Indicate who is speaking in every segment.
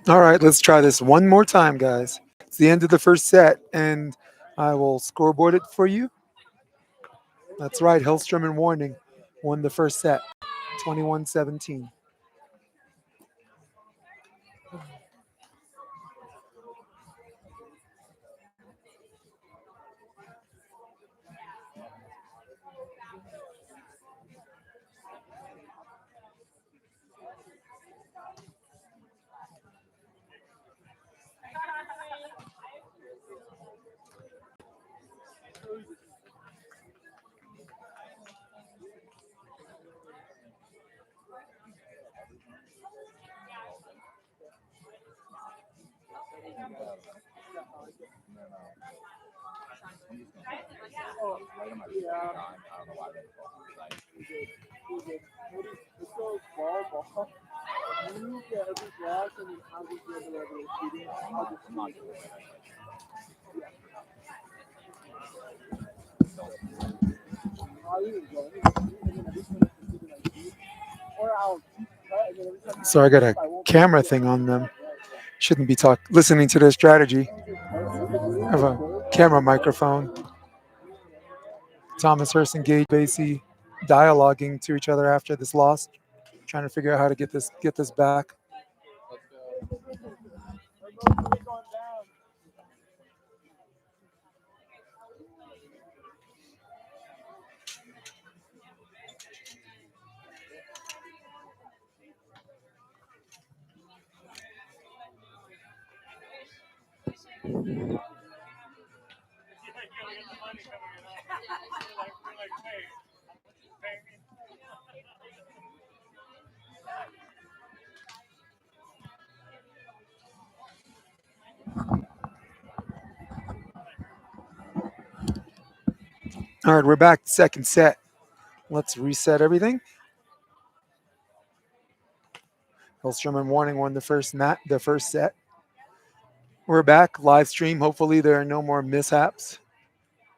Speaker 1: All right, let's try this one more time, guys. It's the end of the first set, and I will scoreboard it for you. That's right, Hillstrom and Warning won the first set, 21-17. So I got a camera thing on them. Shouldn't be listening to their strategy. I have a camera microphone. Thomas Hurst and Gage Basey dialoguing to each other after this loss, trying to figure out how to get this back. All right, we're back. Second set. Let's reset everything. Hillstrom and Warning won the first set. We're back live stream. Hopefully there are no more mishaps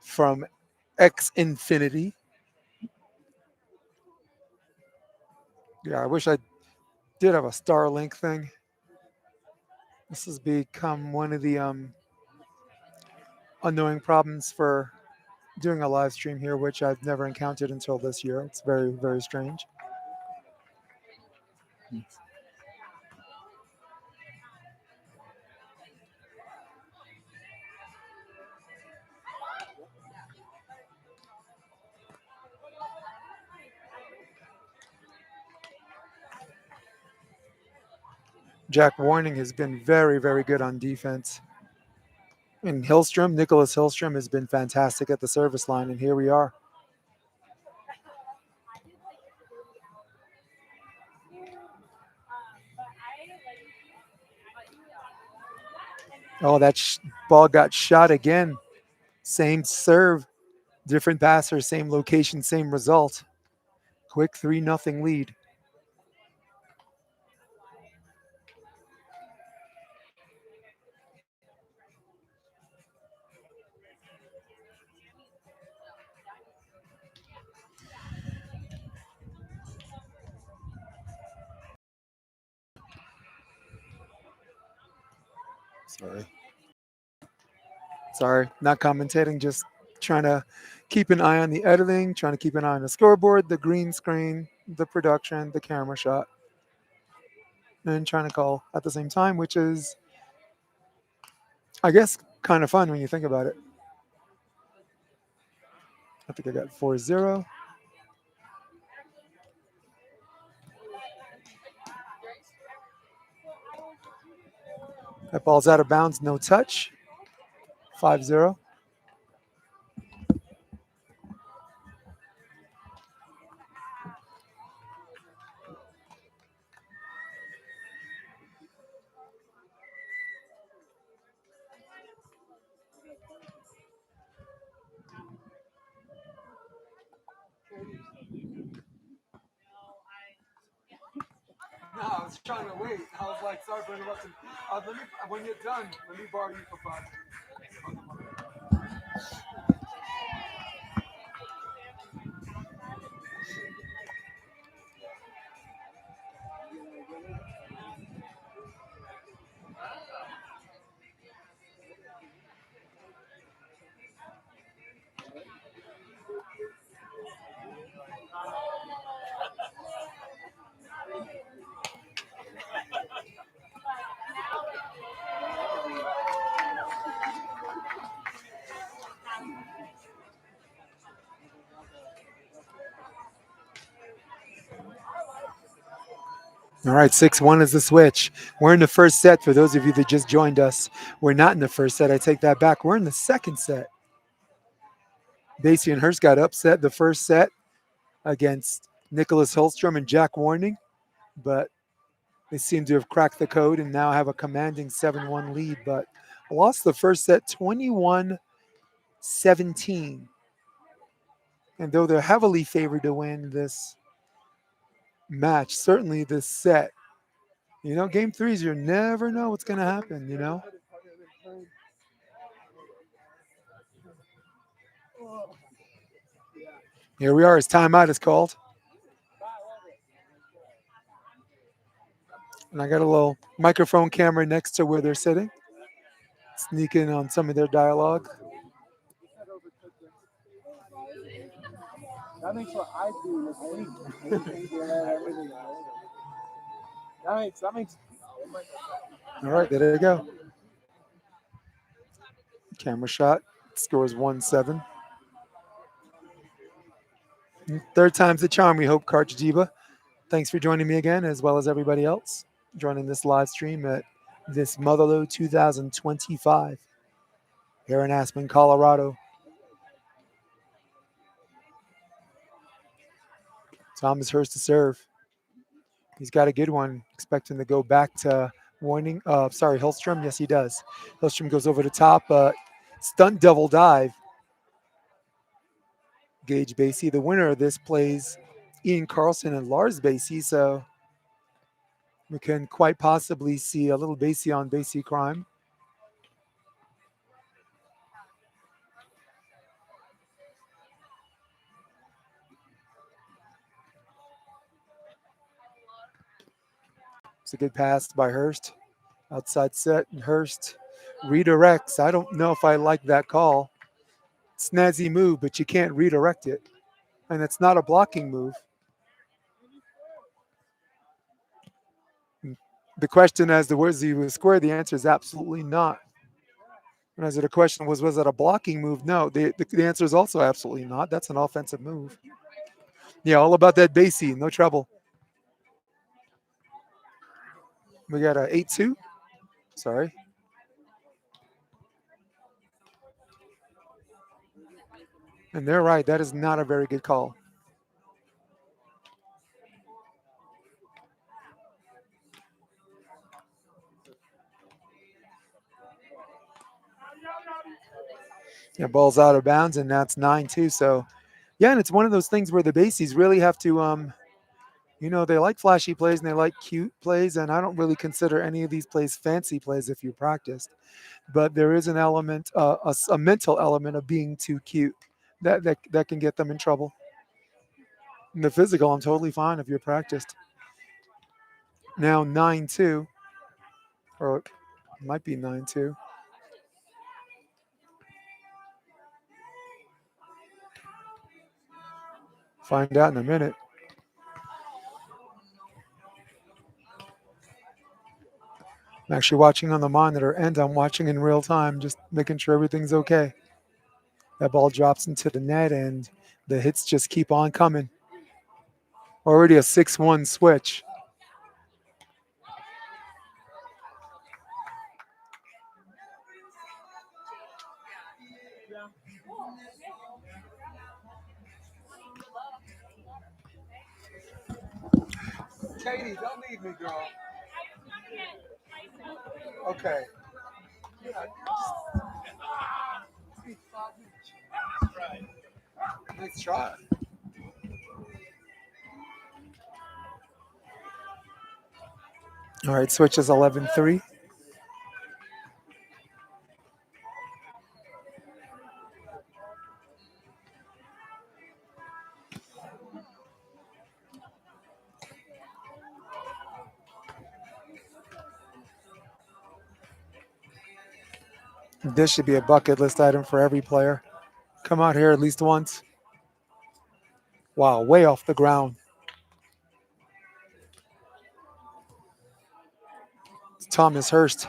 Speaker 1: from X Infinity. Yeah, I wish I did have a Starlink thing. This has become one of the annoying problems for doing a live stream here, which I've never encountered until this year. It's very, very strange. Jack Warning has been very, very good on defense. And Nicholas Hillstrom has been fantastic at the service line, and here we are. Oh, that ball got shot again. Same serve, different passer, same location, same result. Quick 3-0 lead. Sorry, not commentating, just trying to keep an eye on the editing, trying to keep an eye on the scoreboard, the green screen, the production, the camera shot, and trying to call at the same time, which is, I guess, kind of fun when you think about it. I think I got 4-0. That ball's out of bounds, no touch. 5-0. No, I was trying to wait. I was like, sorry for interrupting. When you're done, let me borrow you for 5. All right, 6-1 is the switch. We're in the first set for those of you that just joined us. We're not in the first set. I take that back. We're in the second set. Basey and Hurst got upset the first set against Nicholas Hillstrom and Jack Warning, but they seem to have cracked the code and now have a commanding 7-1 lead, but lost the first set 21-17. And though they're heavily favored to win this match, certainly this set, game threes, you never know what's going to happen. Here we are as timeout is called. And I got a little microphone camera next to where they're sitting, sneak in on some of their dialogue.
Speaker 2: That makes what I do this week. That makes.
Speaker 1: All right, there you go. Camera shot. Scores 1-7. Third time's the charm, we hope, Karchajiba. Thanks for joining me again, as well as everybody else joining this live stream at this Motherlode 2025 here in Aspen, Colorado. Thomas Hurst to serve. He's got a good one. Expecting to go back to Hillstrom. Yes, he does. Hillstrom goes over the top. Stunt double dive. Gage Basey. The winner of this plays Ian Carlson and Lars Basey. So we can quite possibly see a little Basey on Basey crime. It's a good pass by Hurst. Outside set, and Hurst redirects. I don't know if I like that call. Snazzy move, but you can't redirect it. And it's not a blocking move. The question as to was he square, the answer is absolutely not. And as the question was it a blocking move? No, the answer is also absolutely not. That's an offensive move. Yeah, all about that Basey, no trouble. We got a 8-2. Sorry. And they're right. That is not a very good call. Yeah, ball's out of bounds, and that's 9-2. So, yeah, and it's one of those things where the Baseys really have to, they like flashy plays and they like cute plays, and I don't really consider any of these plays fancy plays if you practiced. But there is an element, a mental element of being too cute that can get them in trouble. In the physical, I'm totally fine if you're practiced. Now 9-2, or it might be 9-2. Find out in a minute. I'm actually watching on the monitor, and I'm watching in real time, just making sure everything's okay. That ball drops into the net, and the hits just keep on coming. Already a 6-1 switch. Katie, don't leave me, girl. Okay. Nice try. All right, switch is 11-3. This should be a bucket list item for every player. Come out here at least once. Wow, way off the ground. It's Thomas Hurst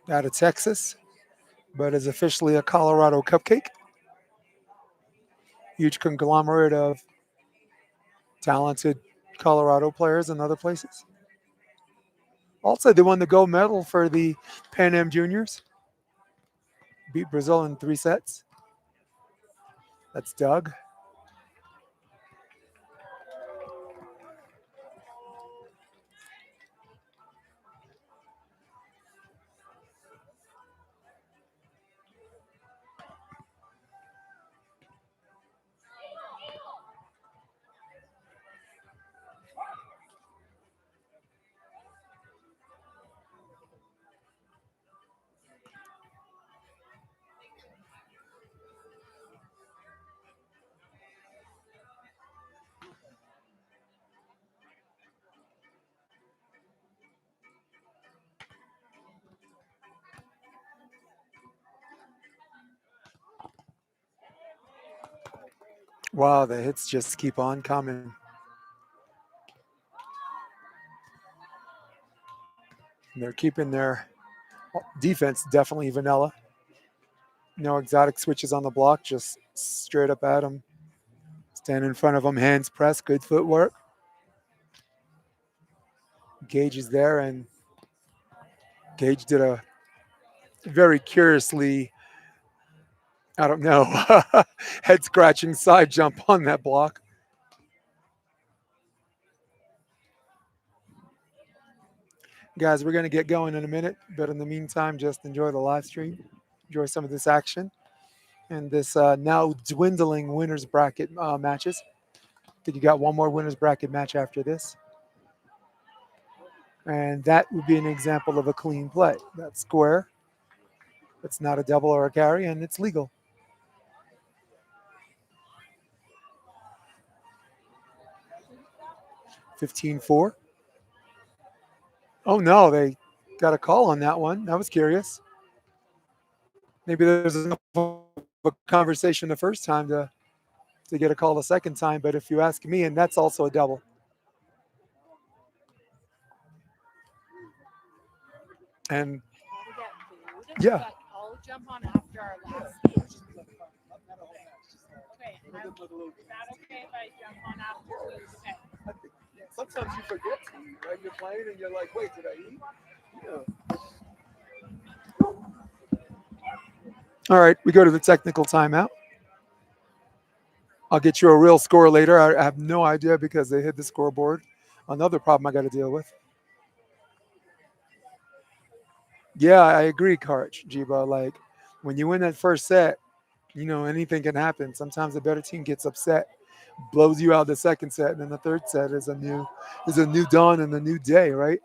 Speaker 1: out of Texas, but is officially a Colorado cupcake. Huge conglomerate of talented Colorado players and other places. Also, they won the gold medal for the Pan Am Juniors. Beat Brazil in 3 sets. That's Doug. Wow, the hits just keep on coming. They're keeping their defense definitely vanilla. No exotic switches on the block, just straight up at them. Stand in front of them, hands pressed, good footwork. Gage is there, and Gage did a very curiously, I don't know, head scratching side jump on that block. Guys, we're going to get going in a minute, but in the meantime, just enjoy the live stream, enjoy some of this action and this now dwindling winners bracket matches. I think you got one more winners bracket match after this. And that would be an example of a clean play. That's square. It's not a double or a carry, and it's legal. 15-4. Oh no, they got a call on that one. That was curious. Maybe there's enough of a conversation the first time to get a call the second time. But if you ask me, and that's also a double. And yeah,
Speaker 3: I'll jump on after our last speech. Okay, is that okay if I jump on after we? Okay.
Speaker 1: sometimes you forget to eat, right? You're playing and you're like, wait, did I eat? Yeah. All right, we go to the technical timeout. I'll get you a real score later. I have no idea because they hit the scoreboard. Another problem I got to deal with. Yeah, I agree, Karch, Jiba. Like when you win that first set, you know anything can happen. Sometimes the better team gets upset, blows you out the second set, and then the third set is a new dawn and a new day, right?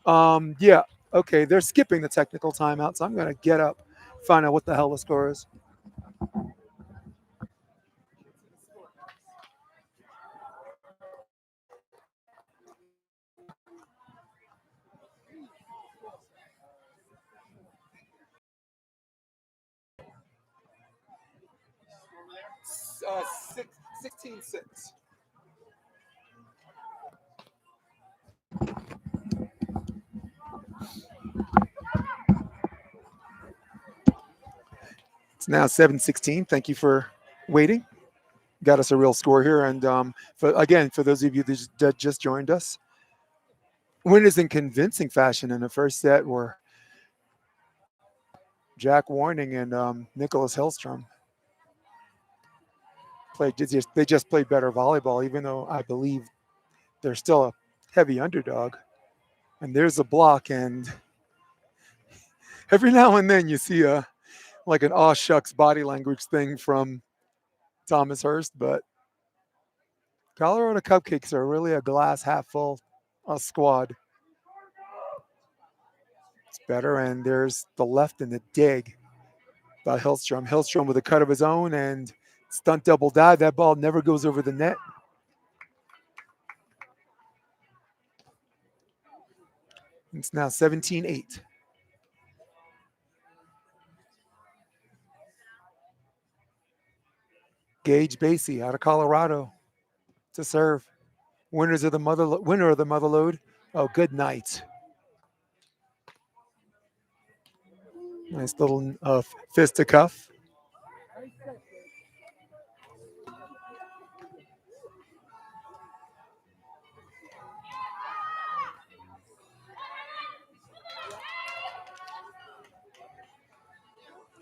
Speaker 1: Yeah. Okay, they're skipping the technical timeout, so I'm gonna get up, find out what the hell the score is. 16-6. It's now 7:16. Thank you for waiting. Got us a real score here, and for those of you that just joined us, winners in convincing fashion in the first set were Jack Warning and Nicholas Hillstrom. They just played better volleyball, even though I believe they're still a heavy underdog. And there's a block, and every now and then you see a like an aw shucks body language thing from Thomas Hurst, but Colorado Cupcakes are really a glass half full squad. It's better, and there's the left in the dig by Hillstrom. Hillstrom with a cut of his own and stunt double dive. That ball never goes over the net. It's now 17-8. Gage Basey out of Colorado to serve. Winner of the Motherlode. Oh, good night. Nice little fisticuff.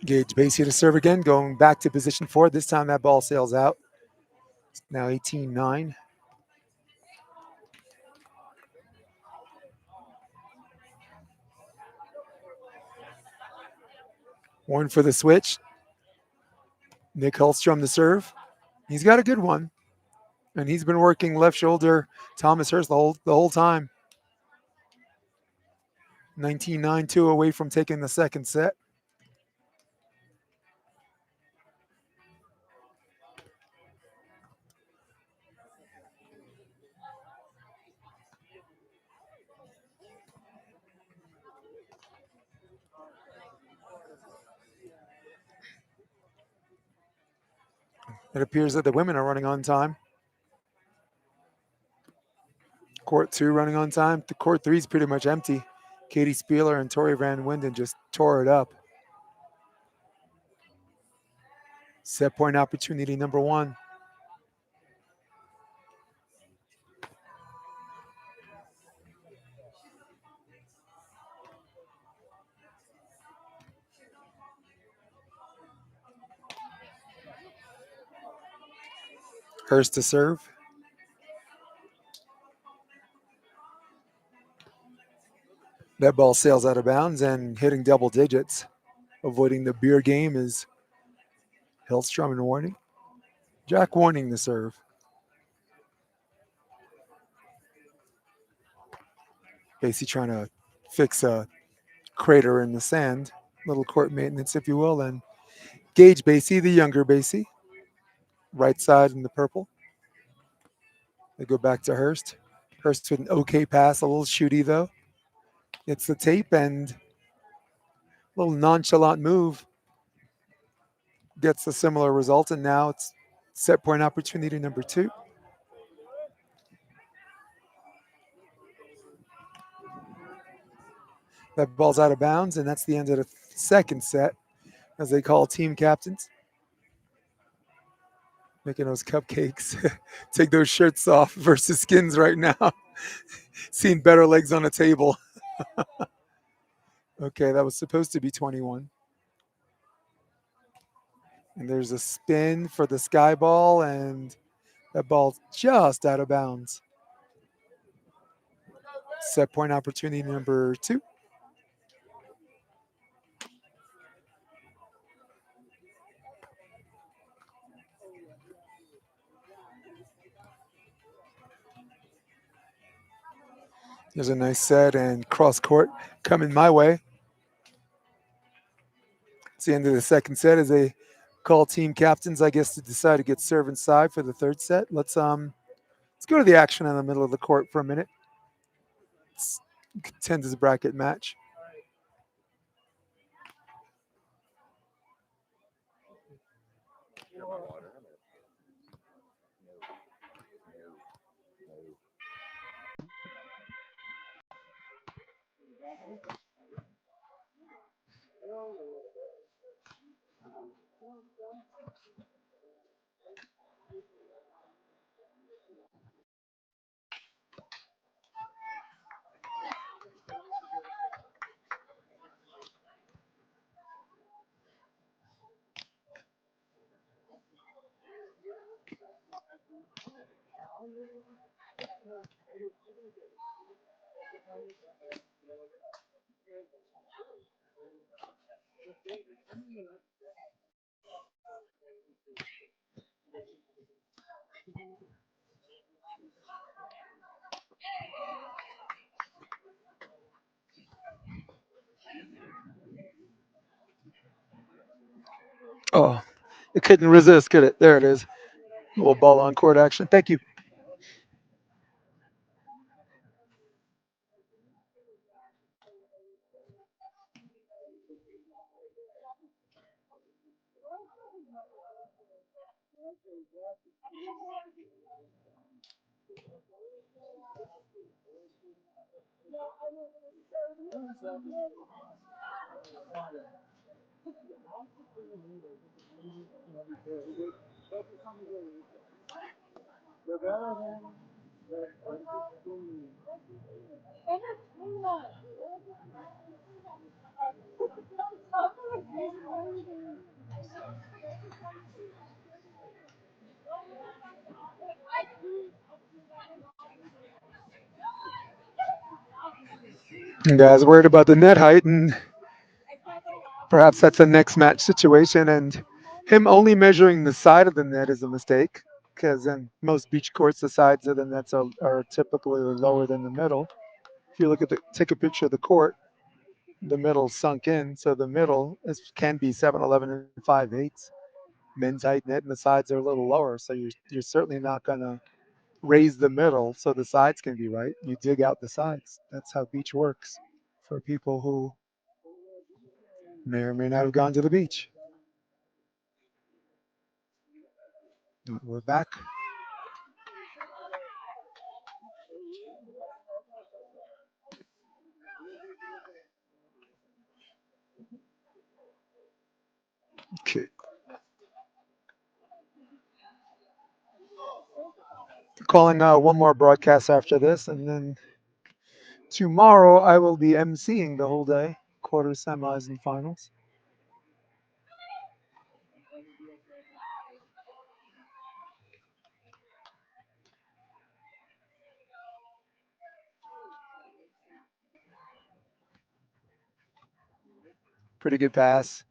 Speaker 1: Gage Basey to serve again, going back to position 4. This time that ball sails out. Now 18-9. One for the switch. Nick Hillstrom to serve. He's got a good one, and he's been working left shoulder Thomas Hurst the whole time. 19-9, 2 away from taking the second set. It appears that the women are running on time. Court 2 running on time. The court 3 is pretty much empty. Katie Spieler and Tori Van Winden just tore it up. Set point opportunity number 1. Hurst to serve. That ball sails out of bounds and hitting double digits. Avoiding the beer game is Hillstrom and Warning. Jack Warning the serve. Basically trying to fix a crater in the sand. Little court maintenance, if you will. And Gage Basey, the younger Basey. Right side in the purple. They go back to Hurst. Hurst with an okay pass, a little shooty though. It's the tape and a little nonchalant move gets a similar result. And now it's set point opportunity number 2. That ball's out of bounds, and that's the end of the second set as they call team captains. Making those cupcakes. Take those shirts off versus skins right now. Seeing better legs on a table. Okay, that was supposed to be 21. And there's a spin for the sky ball, and that ball's just out of bounds. Set point opportunity number 2. There's a nice set and cross court coming my way. It's the end of the second set as they call team captains, I guess, to decide to get serve inside for the third set. Let's go to the action in the middle of the court for a minute. It's contenders bracket match. Oh, it couldn't resist, could it? There it is. A little ball on court action. Thank you. You guys worried about the net height, and perhaps that's a next match situation. And him only measuring the side of the net is a mistake, because in most beach courts, the sides of the nets are typically lower than the middle. If you look at take a picture of the court, the middle sunk in, so the middle can be 7'11" and 5'8". Men's height net, and the sides are a little lower, so you're certainly not gonna raise the middle so the sides can be right. You dig out the sides. That's how beach works for people who may or may not have gone to the beach. We're back. Okay. Calling one more broadcast after this, and then tomorrow I will be emceeing the whole day, quarters, semis, and finals. Pretty good pass.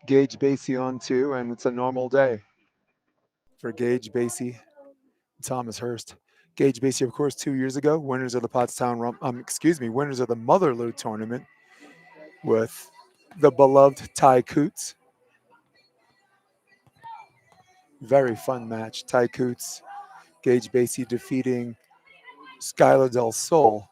Speaker 1: Gage Basey on two, and it's a normal day for Gage Basey, Thomas Hurst. Gage Basey, of course, 2 years ago, winners of the Pottstown winners of the Motherlode tournament with the beloved Ty Coots. Very fun match. Ty Coots, Gage Basey defeating Skylar Del Sol.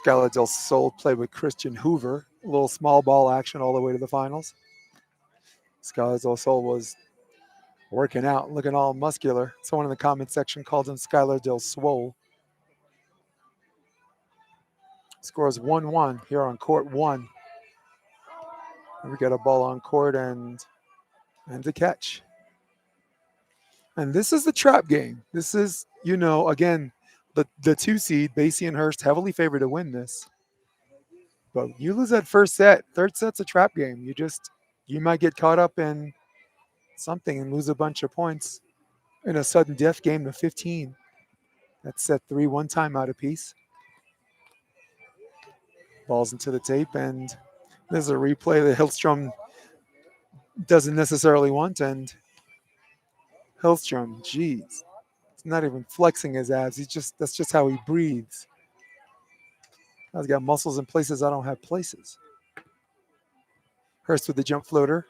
Speaker 1: Skylar Del Sol played with Christian Hoover. A little small ball action all the way to the finals. Skylar Del Sol was working out, looking all muscular. Someone in the comment section called him Skylar Del Swole. Scores 1-1 here on court one. We got a ball on court and a catch. And this is the trap game. This is, again, the two seed, Basey and Hurst, heavily favored to win this. But you lose that first set, third set's a trap game. You might get caught up in something and lose a bunch of points in a sudden death game to 15. That's set 3, one time out apiece. Balls into the tape, and there's a replay that Hillstrom doesn't necessarily want, and Hillstrom, geez, he's not even flexing his abs. That's just how he breathes. I've got muscles in places I don't have places. Hurst with the jump floater.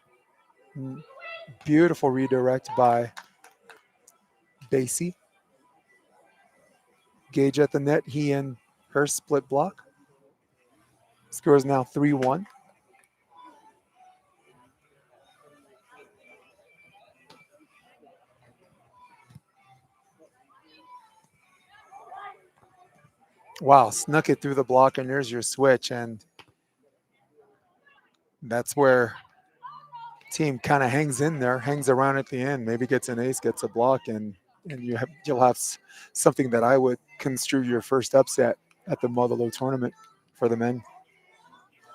Speaker 1: Beautiful redirect by Basey. Gage at the net. He and Hurst split block. Score is now 3-1. Wow, snuck it through the block, and there's your switch. And that's where team kind of hangs in there, hangs around at the end, maybe gets an ace, gets a block, and you'll have something that I would construe your first upset at the Motherlode tournament for the men.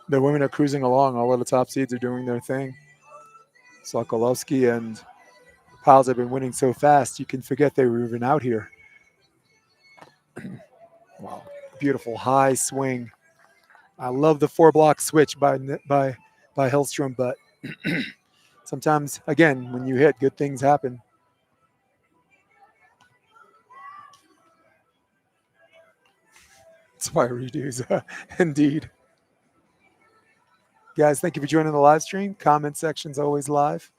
Speaker 1: The women are cruising along. All of the top seeds are doing their thing. Sokolowski and Piles have been winning so fast, you can forget they were even out here. Wow, beautiful high swing. I love the 4-block switch by Hillstrom, but sometimes, again, when you hit, good things happen. That's why redos, indeed. Guys, thank you for joining the live stream. Comment section's always live.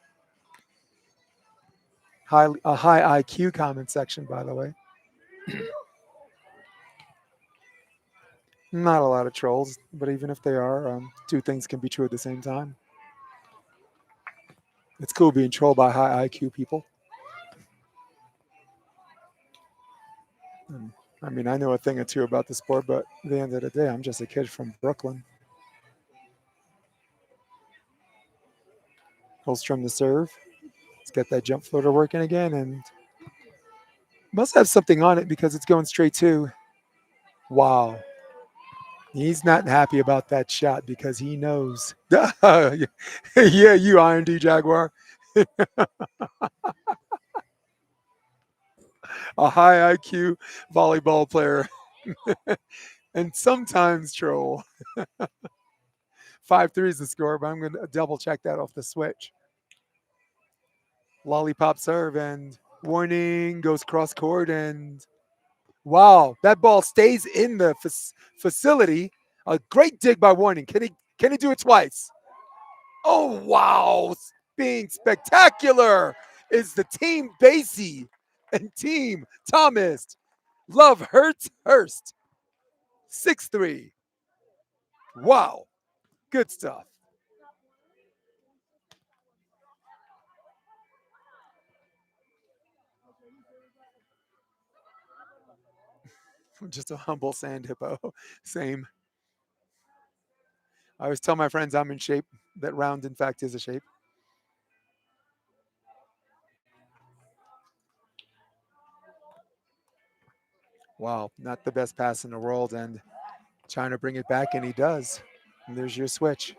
Speaker 1: A high IQ comment section, by the way. Not a lot of trolls, but even if they are, two things can be true at the same time. It's cool being trolled by high IQ people. I mean, I know a thing or two about the sport, but at the end of the day, I'm just a kid from Brooklyn. Hillstrom to serve. Let's get that jump floater working again, and must have something on it because it's going straight to. Wow. He's not happy about that shot because he knows. Yeah, you Iron D Jaguar. A high IQ volleyball player and sometimes troll. 5-3 is the score, but I'm going to double check that off the switch. Lollipop serve and warning goes cross court and wow, that ball stays in the facility. A great dig by warning. Can he do it twice? Oh wow, being spectacular is the team Basey and team Thomas. Love Hurst. 6-3. Wow, good stuff. Just a humble sand hippo. Same. I always tell my friends I'm in shape. That round, in fact, is a shape. Wow, not the best pass in the world, and trying to bring it back, and he does. And there's your switch.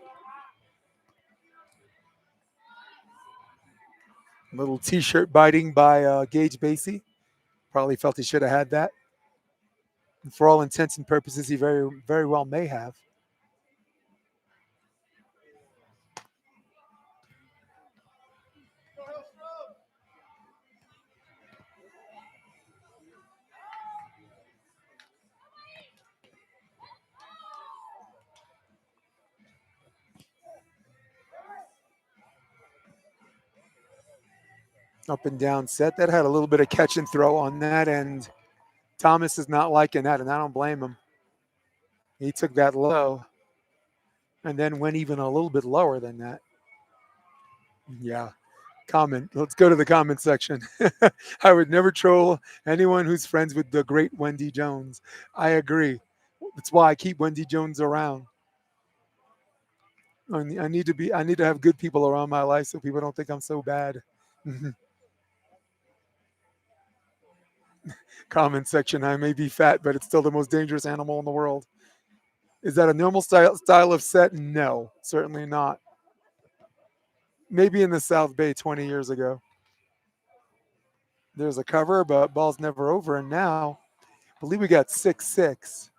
Speaker 1: Little t-shirt biting by Gage Basey. Probably felt he should have had that. And for all intents and purposes, he very well may have. Up and down set. That had a little bit of catch and throw on that, and Thomas is not liking that, and I don't blame him. He took that low and then went even a little bit lower than that. Yeah. Comment. Let's go to the comment section. I would never troll anyone who's friends with the great Wendy Jones. I agree. That's why I keep Wendy Jones around. I need to be. I need to have good people around my life so people don't think I'm so bad. Comment section. I may be fat, but it's still the most dangerous animal in the world. Is that a normal style of set? No, certainly not. Maybe in the South Bay 20 years ago. There's a cover, but ball's never over. And now, I believe we got 6-6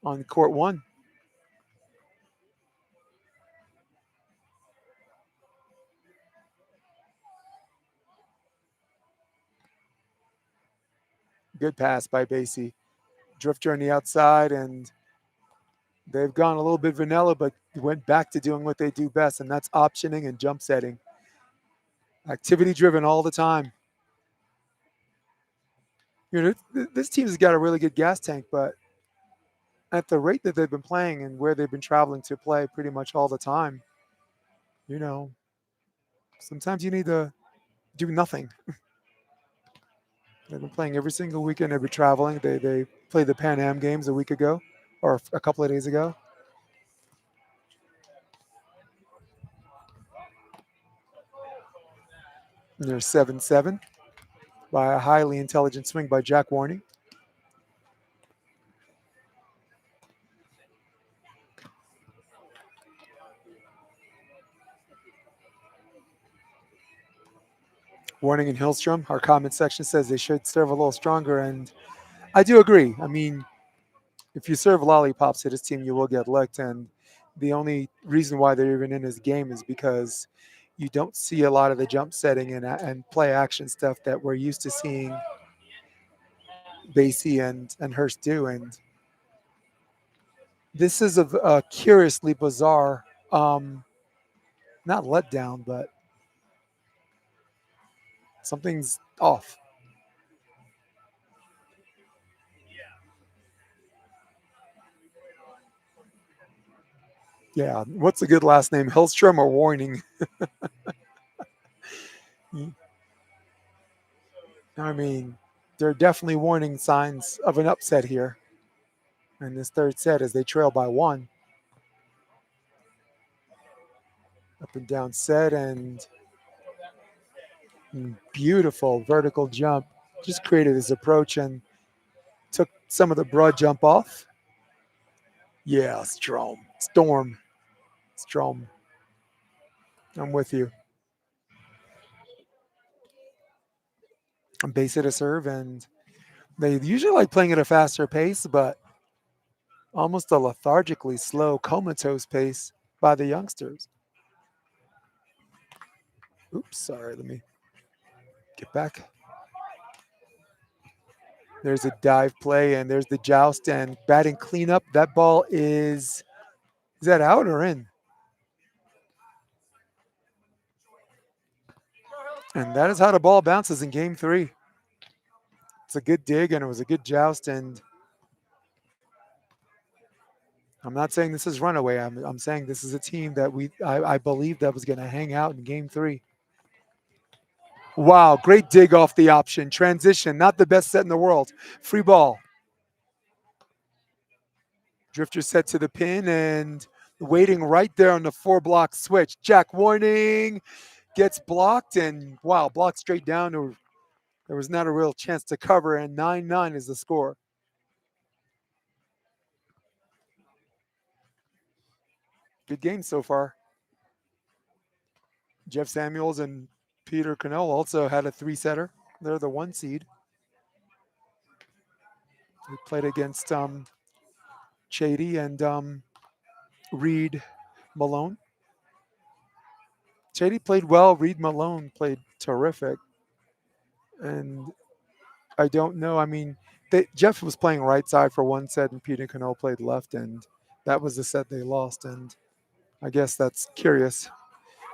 Speaker 1: on court one. Good pass by Basey. Drifter on the outside, and they've gone a little bit vanilla, but went back to doing what they do best, and that's optioning and jump setting. Activity driven all the time. This team has got a really good gas tank, but at the rate that they've been playing and where they've been traveling to play pretty much all the time, you know, sometimes you need to do nothing. They've been playing every single weekend. They've been traveling. They played the Pan Am games a week ago or a couple of days ago. And they're 7-7 by a highly intelligent swing by Jack Warning. Warning and Hillstrom. Our comment section says they should serve a little stronger, and I do agree. I mean, if you serve lollipops to this team, you will get licked, and the only reason why they're even in this game is because you don't see a lot of the jump setting and play action stuff that we're used to seeing Basey and Hurst do. And this is a curiously bizarre, not letdown, but something's off. Yeah, what's a good last name? Hillstrom or Warning? I mean, there are definitely warning signs of an upset here in this third set as they trail by one. Up and down set and beautiful vertical jump. Just created his approach and took some of the broad jump off. Yeah, Strom. I'm with you. Basey to serve, and they usually like playing at a faster pace, but almost a lethargically slow, comatose pace by the youngsters. Oops, sorry, let me get back. There's a dive play, and there's the joust and batting cleanup. That ball is that out or in? And that is how the ball bounces in game three. It's a good dig, and it was a good joust. And I'm not saying this is runaway. I'm saying this is a team that I believe that was going to hang out in game three. Wow, great dig off the option. Transition, not the best set in the world. Free ball. Drifter set to the pin and waiting right there on the 4 block switch. Jack warning, gets blocked, and wow, blocked straight down. There was not a real chance to cover, and 9-9 is the score. Good game so far. Jeff Samuels and Peter Cannell also had a 3-setter. They're the 1 seed. We played against Chady and Reed Malone. Chady played well. Reed Malone played terrific. And I don't know. I mean, Jeff was playing right side for 1 set, and Peter Cannell played left, and that was the set they lost. And I guess that's curious.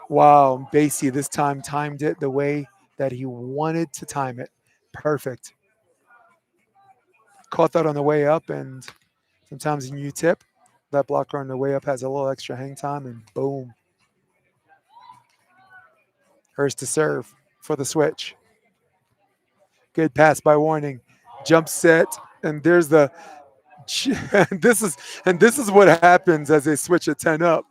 Speaker 1: Wow, Basey this time timed it the way that he wanted to time it. Perfect. Caught that on the way up, and sometimes when you tip, that blocker on the way up has a little extra hang time, and boom. Hurst to serve for the switch. Good pass by Warning. Jump set, and there's the this is what happens as they switch a 10 up.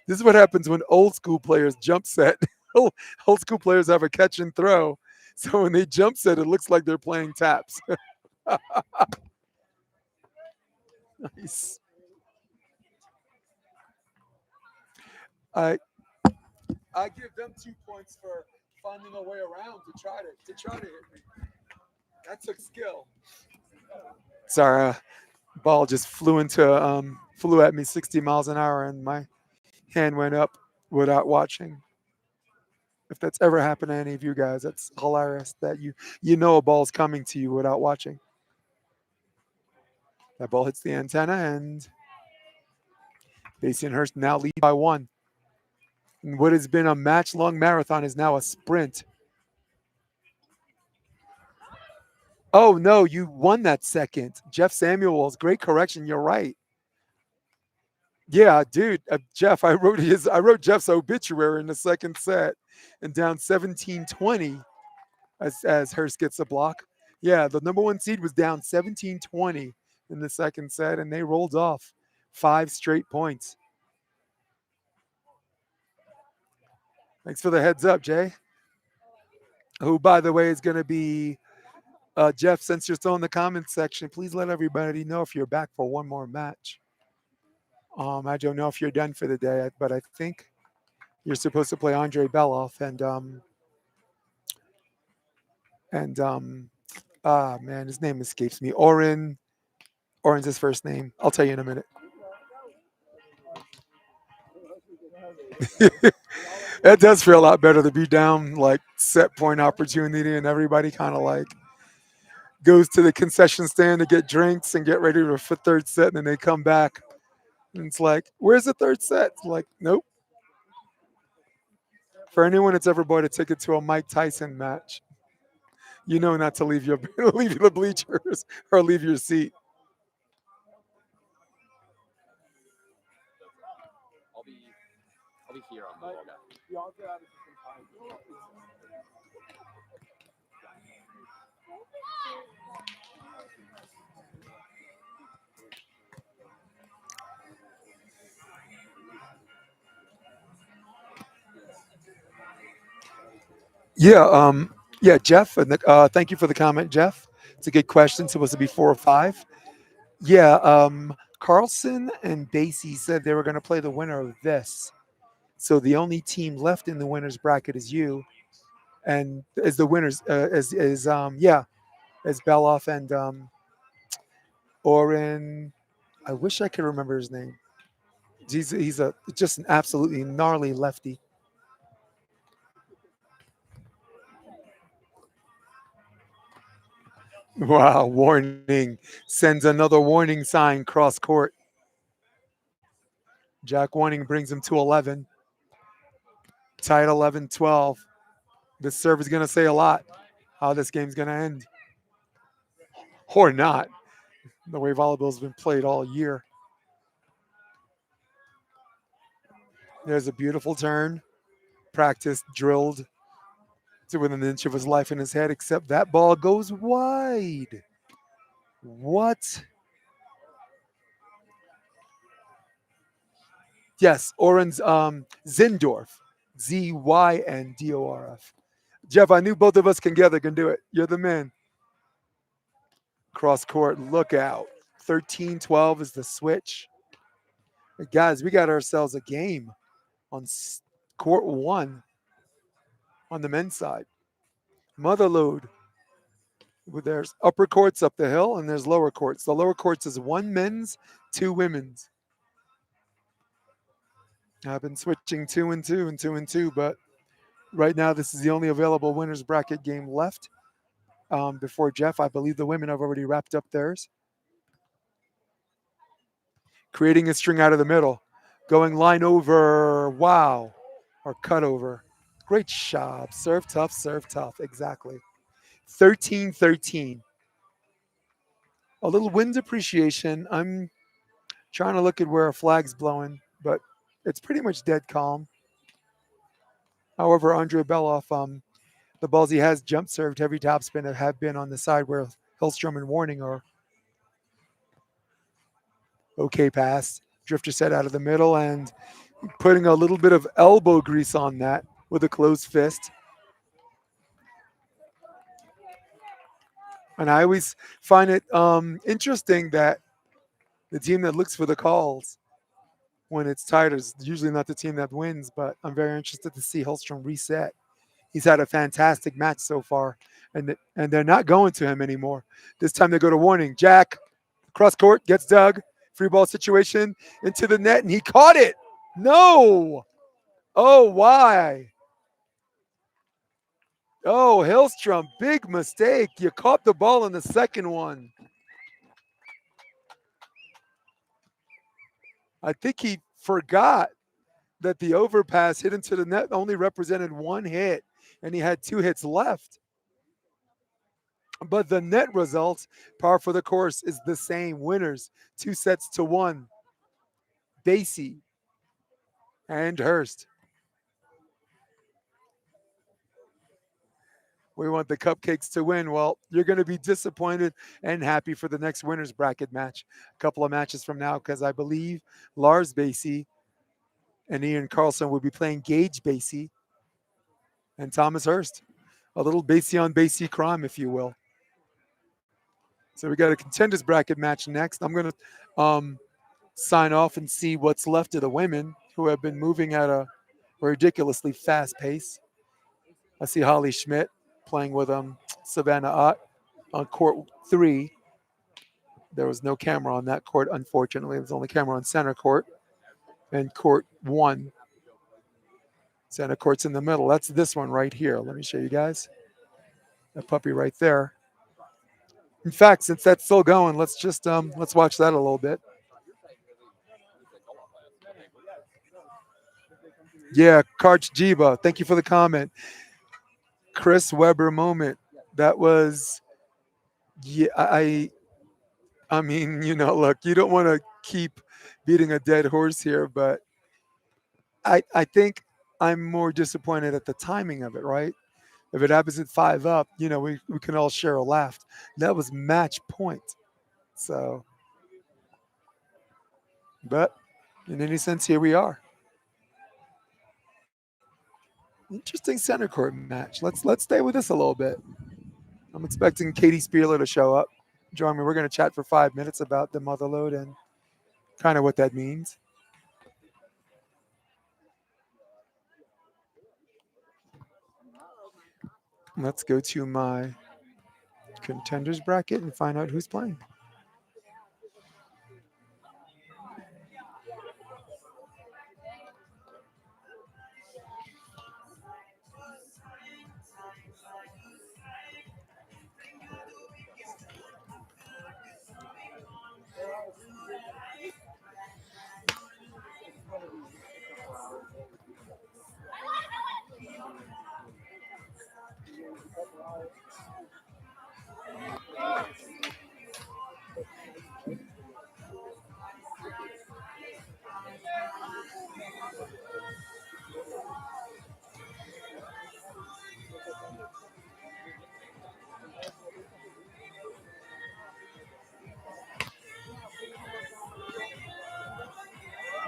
Speaker 1: This is what happens when old school players jump set. Old school players have a catch and throw. So when they jump set, it looks like they're playing taps. Nice. I I give them 2 points for finding a way around to try to hit me. That took skill. Sorry, ball just flew at me 60 miles an hour, and my hand went up without watching. If that's ever happened to any of you guys, that's hilarious that you know a ball's coming to you without watching. That ball hits the antenna, and Basey and Hurst now lead by 1. And what has been a match-long marathon is now a sprint. Oh no, you won that second. Jeff Samuels, great correction. You're right. Yeah, dude, Jeff. I wrote Jeff's obituary in the second set, and down 17-20 as Hurst gets a block. Yeah, the number 1 seed was down 17-20 in the second set, and they rolled off 5 straight points. Thanks for the heads up, Jay. Who, by the way, is going to be Jeff. Since you're still in the comments section, please let everybody know if you're back for one more match. I don't know if you're done for the day, but I think you're supposed to play Andre Beloff man, his name escapes me. Oren's his first name. I'll tell you in a minute. It does feel a lot better to be down like set point opportunity, and everybody kind of like goes to the concession stand to get drinks and get ready for third set, and then they come back and it's like, where's the third set? It's like, nope. For anyone that's ever bought a ticket to a Mike Tyson match, you know not to leave your leave the bleachers or leave your seat.
Speaker 2: I'll be here on the ball guy. Y'all get out of some time.
Speaker 1: Yeah, Jeff. Thank you for the comment, Jeff. It's a good question. Supposed to be 4 or 5. Yeah, Carlson and Basey said they were going to play the winner of this. So the only team left in the winners bracket is you, and as the winners, yeah, as Beloff and Oren. I wish I could remember his name. He's a just an absolutely gnarly lefty. Wow, warning. Sends another warning sign cross court. Jack Warning brings him to 11. Tied 11-12. This serve is going to say a lot how this game's going to end. Or not, the way volleyball's been played all year. There's a beautiful turn. Practiced, drilled to within an inch of his life in his head, except that ball goes wide. What? Yes, Oren's Zindorf. Zyndorf. Jeff, I knew both of us together can do it. You're the man. Cross court, look out. 13-12 is the switch. But guys, we got ourselves a game on court one on the men's side. Motherlode. There's upper courts up the hill and there's lower courts. The lower courts is one men's, two women's. I've been switching 2-2 and 2-2, but right now this is the only available winners bracket game left. Before Jeff, I believe the women have already wrapped up theirs. Creating a string out of the middle. Going line over. Wow. Or cut over. Great job. Serve tough, serve tough. Exactly. 13-13. A little wind appreciation. I'm trying to look at where a flag's blowing, but it's pretty much dead calm. However, Andre Beloff, the balls he has jump served heavy topspin have been on the side where Hillstrom and Warning are. Okay pass. Drifter set out of the middle and putting a little bit of elbow grease on that with a closed fist. And I always find it interesting that the team that looks for the calls when it's tied is usually not the team that wins, but I'm very interested to see Hillstrom reset. He's had a fantastic match so far, and they're not going to him anymore. This time they go to Warning. Jack, cross court, gets dug. Free ball situation into the net, and he caught it. No. Oh, why? Oh, Hillstrom, big mistake. You caught the ball in the second one. I think he forgot that the overpass hit into the net only represented one hit, and he had two hits left. But the net result, par for the course, is the same. Winners, 2-1. Basey and Hurst. We want the cupcakes to win. Well, you're going to be disappointed and happy for the next winners bracket match. A couple of matches from now, because I believe Lars Basey and Ian Carlson will be playing Gage Basey and Thomas Hurst. A little Basey on Basey crime, if you will. So we got a contenders bracket match next. I'm going to sign off and see what's left of the women who have been moving at a ridiculously fast pace. I see Holly Schmidt playing with Savannah Ott on court 3. There was no camera on that court, unfortunately. There was only camera on center court and court 1. Center court's in the middle. That's this one right here. Let me show you guys. That puppy right there. In fact, since that's still going, let's just let's watch that a little bit. Yeah, Karch Jiba, thank you for the comment. Chris Webber moment. That was, yeah, I mean, look, you don't want to keep beating a dead horse here, but I think I'm more disappointed at the timing of it, right? If it happens at 5 up, we can all share a laugh. That was match point. So, but in any sense, here we are. Interesting center court match. Let's stay with this a little bit. I'm expecting Katie Spieler to show up. Join me. We're going to chat for 5 minutes about the Motherlode and kind of what that means. Let's go to my contenders bracket and find out who's playing.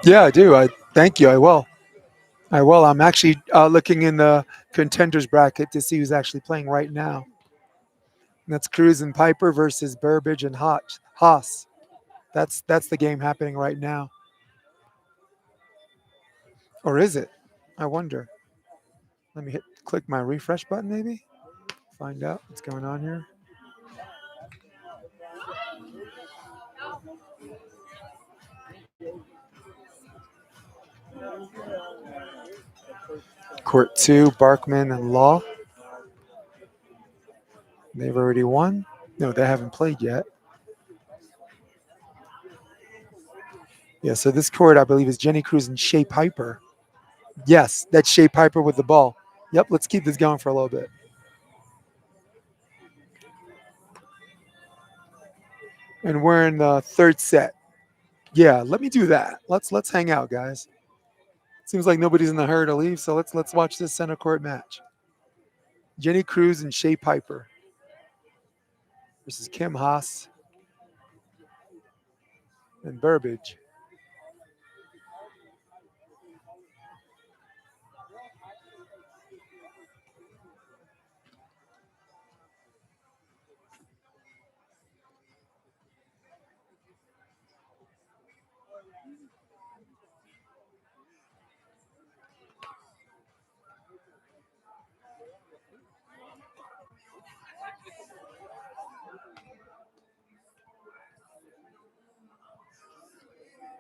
Speaker 1: Yeah, I do. I thank you. I will. I will. I'm actually looking in the contenders bracket to see who's actually playing right now. That's Cruz and Piper versus Burbage and Haas. That's the game happening right now. Or is it? I wonder. Let me click my refresh button maybe. Find out what's going on here. Court 2, Barkman and Law. They've already won. No, they haven't played yet. Yeah, so this court, I believe, is Jenny Cruz and Shea Piper. Yes, that's Shea Piper with the ball. Yep, let's keep this going for a little bit. And we're in the third set. Yeah, let me do that. Let's hang out, guys. Seems like nobody's in the hurry to leave, so let's watch this center court match. Jenny Cruz and Shea Piper versus Kim Haas and Burbage.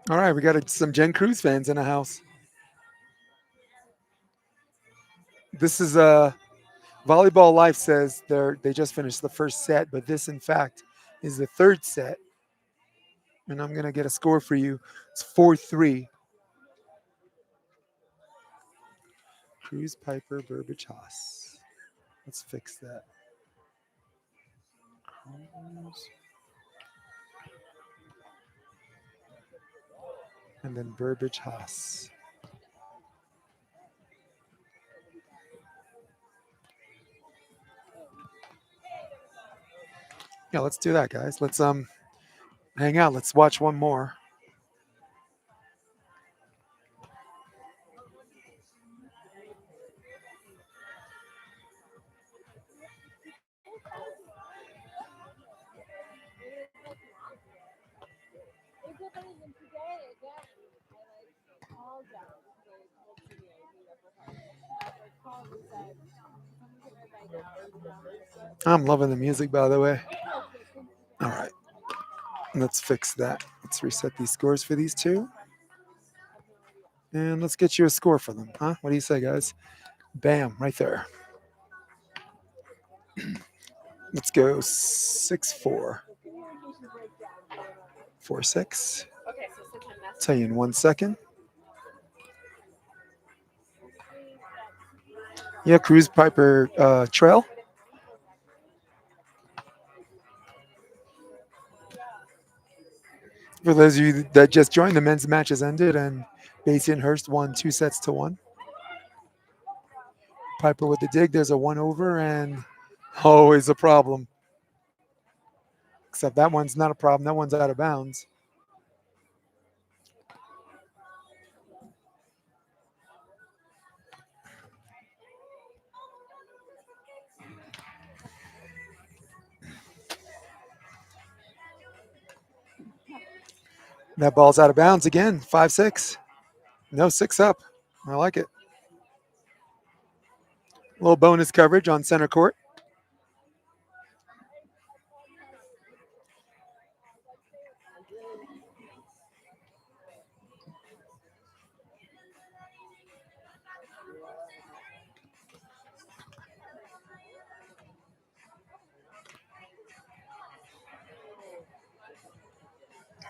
Speaker 1: All right, we got some Jen Cruz fans in the house. This is Volleyball Life says they just finished the first set, but this in fact is the third set. And I'm gonna get a score for you. It's 4-3. Cruz, Piper, Burbage, Haas. Let's fix that. Cruz. And then Burbage, Haas. Yeah, let's do that, guys. Let's hang out. Let's watch one more. I'm loving the music, by the way. All right. Let's fix that. Let's reset these scores for these two. And let's get you a score for them, huh? What do you say, guys? Bam, right there. Let's go 6-4. 4-6. Tell you in 1 second. Yeah, Cruz Piper Trail. For those of you that just joined, the men's match has ended and Basey and Hurst won 2-1. Piper with the dig. There's a 1 over and always a problem. Except that one's not a problem. That one's out of bounds. That ball's out of bounds again. 5-6. No, 6 up. I like it. A little bonus coverage on center court.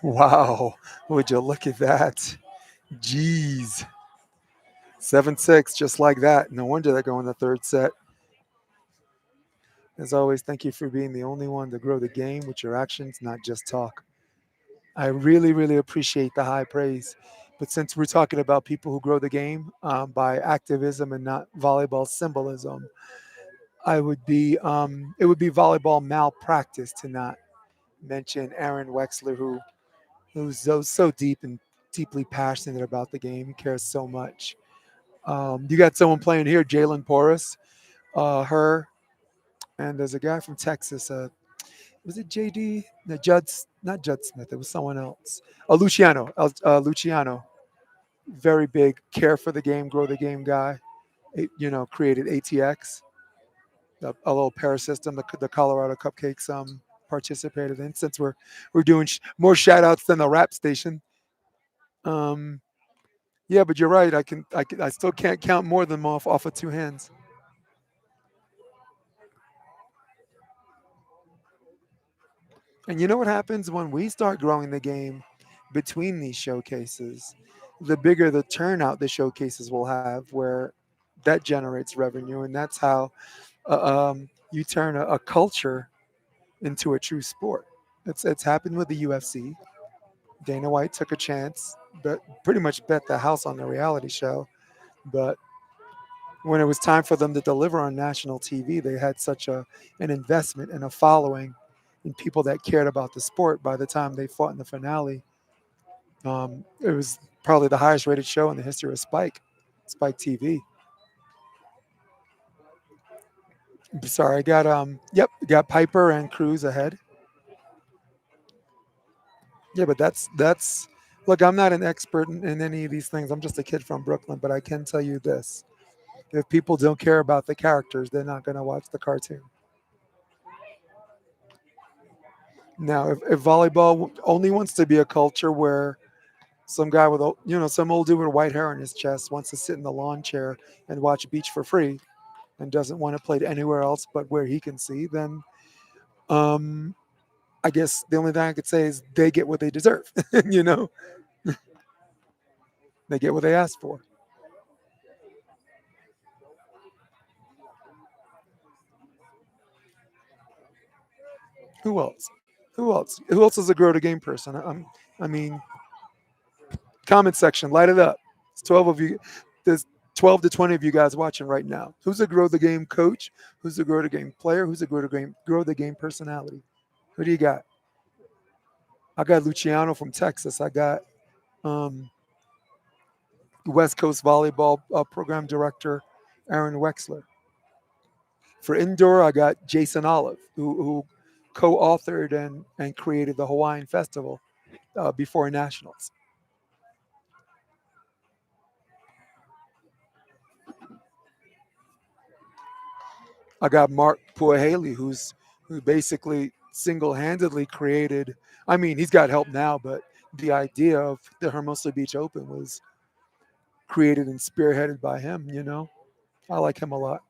Speaker 1: Wow. Would you look at that? Jeez. 7-6, just like that. No wonder they go in the third set. As always, thank you for being the only one to grow the game with your actions, not just talk. I really, really appreciate the high praise. But since we're talking about people who grow the game by activism and not volleyball symbolism, it would be volleyball malpractice to not mention Aaron Wexler, who's so deep and deeply passionate about the game. He cares so much. You got someone playing here, Jalen Porras, her, and there's a guy from Texas. Was it JD? No, not Judd Smith. It was someone else. Luciano. Luciano. Very big, care for the game, grow the game guy. Created ATX, a little para system the Colorado Cupcakes participated in. Since we're doing more shout outs than the rap station. Um, yeah, but you're right. I still can't count more than them off of two hands. And you know what happens when we start growing the game between these showcases? The bigger the turnout the showcases will have, where that generates revenue, and that's how you turn a culture into a true sport. It's happened with the UFC. Dana White took a chance, but pretty much bet the house on the reality show. But when it was time for them to deliver on national TV, they had such an investment and a following and people that cared about the sport. By the time they fought in the finale, it was probably the highest rated show in the history of Spike TV. Sorry, I got got Piper and Cruz ahead. Yeah, but that's look, I'm not an expert in any of these things. I'm just a kid from Brooklyn, but I can tell you this: if people don't care about the characters, they're not going to watch the cartoon. Now, if volleyball only wants to be a culture where some guy with some old dude with white hair on his chest wants to sit in the lawn chair and watch beach for free and doesn't want to play it anywhere else but where he can see, then um, I guess the only thing I could say is they get what they deserve. They get what they asked for. Who else? Who else? Who else is a grow to game person? I mean, comment section, light it up. It's 12 of you. There's 12 to 20 of you guys watching right now. Who's a grow the game coach? Who's a grow the game player? Who's a grow the game personality? Who do you got? I got Luciano from Texas. I got um, West Coast Volleyball Program Director Aaron Wexler. For indoor, I got Jason Olive, who co-authored and created the Hawaiian Festival before nationals. I got Mark Puahaley, who basically single-handedly created. I mean, he's got help now, but the idea of the Hermosa Beach Open was created and spearheaded by him. I like him a lot.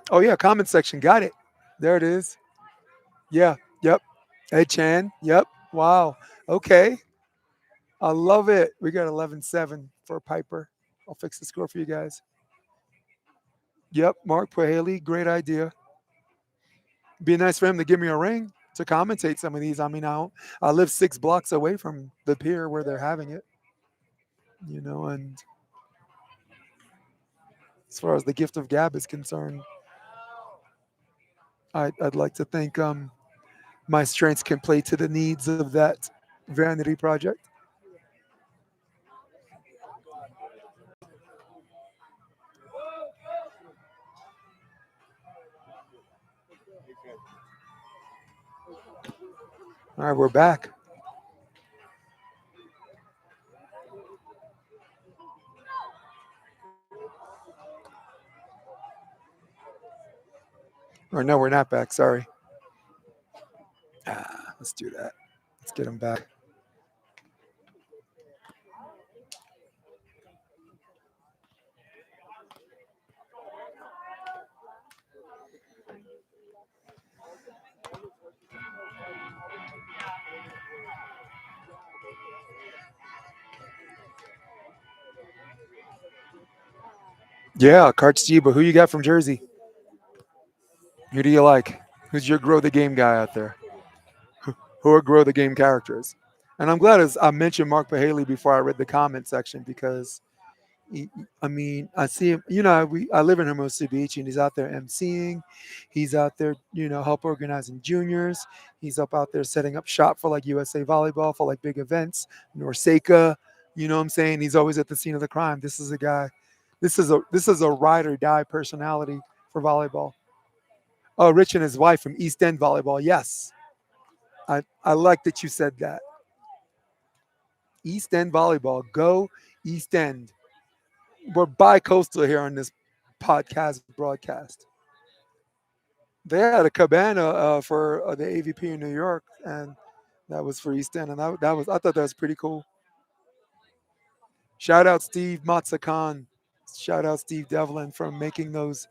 Speaker 1: Oh yeah, comment section, got it. There it is. Yeah, yep. Ed Chan, yep. Wow. Okay, I love it. We got 11-7 for Piper. I'll fix the score for you guys. Yep, Mark Puahaley, great idea. Be nice for him to give me a ring to commentate some of these. I mean, I live 6 blocks away from the pier where they're having it, and as far as the gift of gab is concerned, I'd like to think my strengths can play to the needs of that vanity project. All right, we're back. Or no, we're not back. Sorry. Let's do that. Let's get him back. Yeah, Kartstiba. Who you got from Jersey? Who do you like? Who's your grow the game guy out there? Who are grow the game characters? And I'm glad as I mentioned Mark Pahaley before I read the comment section because I mean, I see him. I live in Hermosa Beach, and he's out there emceeing. He's out there, help organizing juniors. He's up out there setting up shop for like USA Volleyball for like big events. Norseca, you know what I'm saying? He's always at the scene of the crime. This is a guy. This is a ride or die personality for volleyball. Oh, Rich and his wife from East End Volleyball. Yes, I like that you said that. East End Volleyball. Go East End. We're bi-coastal here on this podcast broadcast. They had a cabana for the AVP in New York, and that was for East End, and that was I thought that was pretty cool. Shout out Steve Matsakan. Shout out Steve Devlin for making those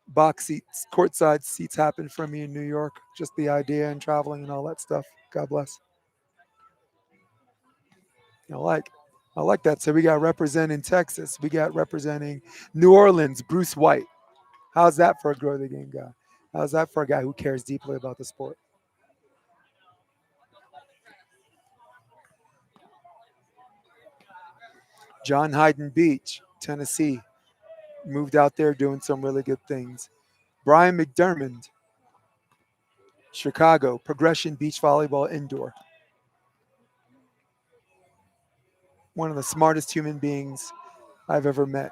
Speaker 1: box seats, courtside seats happen for me in New York. Just the idea and traveling and all that stuff. God bless. I like, I like that. So we got representing Texas. We got representing New Orleans. Bruce White. How's that for a grow the game guy? How's that for a guy who cares deeply about the sport? John Hayden Beach, Tennessee, moved out there doing some really good things. Brian McDermott, Chicago, Progression Beach Volleyball Indoor. One of the smartest human beings I've ever met.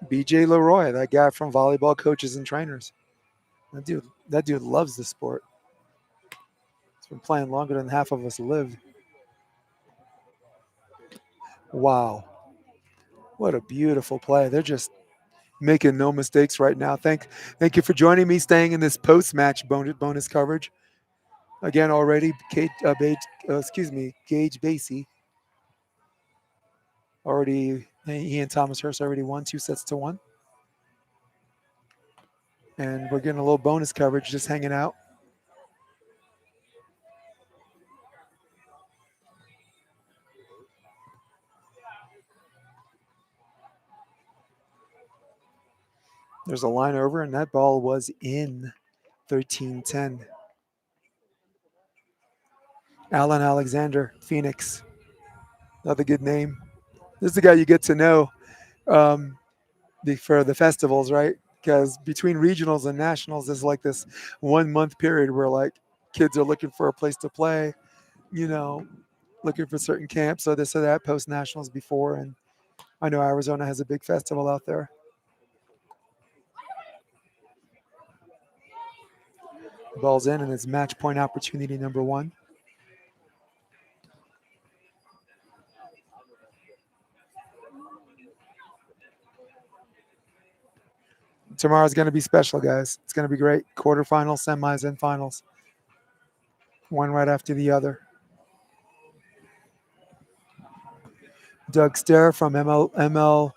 Speaker 1: BJ Leroy, that guy from Volleyball Coaches and Trainers. That dude loves the sport. He's been playing longer than half of us live. Wow. What a beautiful play. They're just making no mistakes right now. Thank you for joining me, staying in this post-match bonus coverage. Again, already, Gage Basey. Already, he and Thomas Hurst already won 2-1. And we're getting a little bonus coverage just hanging out. There's a line over, and that ball was in 13-10. Alan Alexander, Phoenix. Another good name. This is the guy you get to know for the festivals, right? Because between regionals and nationals, there's like this 1 month period where like kids are looking for a place to play, you know, looking for certain camps, so this or that, post nationals before. And I know Arizona has a big festival out there. Ball's in, and it's match point opportunity number one. Tomorrow's going to be special, guys. It's going to be great. Quarterfinals, semis, and finals. One right after the other. Doug Stair from MLBVA,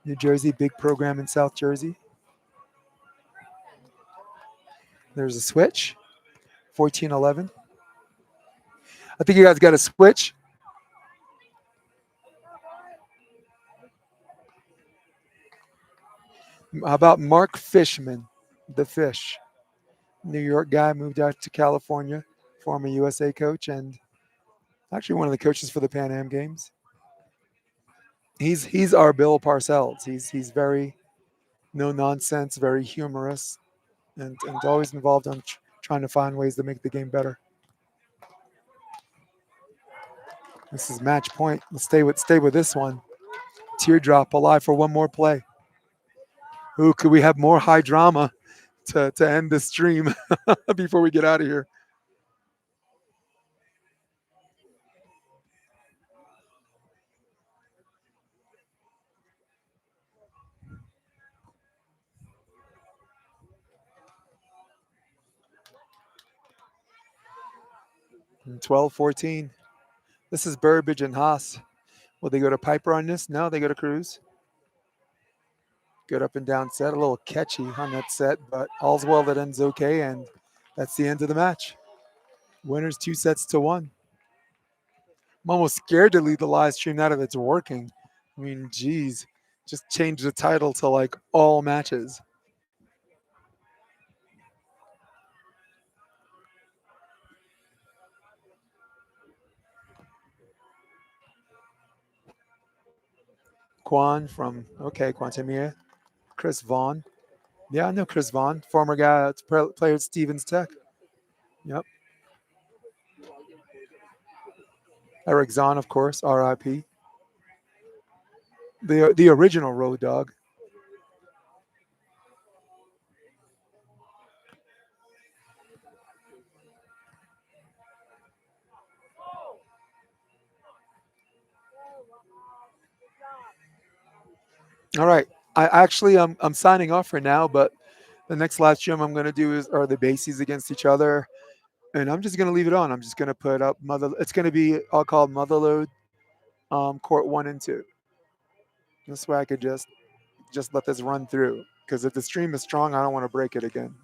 Speaker 1: New Jersey, big program in South Jersey. There's a switch, 14-11. I think you guys got a switch. How about Mark Fishman, the Fish? New York guy, moved out to California, former USA coach, and actually one of the coaches for the Pan Am Games. He's our Bill Parcells. He's very no nonsense, very humorous, and always involved on trying to find ways to make the game better. This is match point. Let's stay with this one. Teardrop alive for one more play. Ooh, could we have more high drama to end the stream before we get out of here? And 12-14. This is Burbage and Haas. Will they go to Piper on this? No, they go to Cruz. Good up and down set. A little catchy on that set, but all's well that ends okay, and that's the end of the match. Winners 2-1. I'm almost scared to leave the live stream now that it's working. I mean, geez, just change the title to like all matches. Quan from, okay, Quantamia. Chris Vaughn. Yeah, I know Chris Vaughn, former guy that's player at Stevens Tech. Yep. Eric Zahn, of course, RIP. The original Road Dog. All right. I'm signing off for now, but the next live stream I'm gonna do are the Baseys against each other, and I'm just gonna leave it on. I'm just gonna put up mother. It's gonna be all called Motherlode, court 1 and 2. This way I could just let this run through, because if the stream is strong, I don't want to break it again.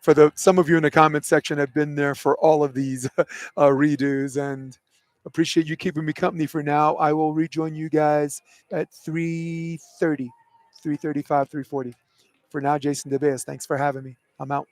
Speaker 1: For the some of you in the comment section have been there for all of these redos, and appreciate you keeping me company for now. I will rejoin you guys at 3:30, 3:35, 3:40. For now, Jason DeBeas, thanks for having me. I'm out.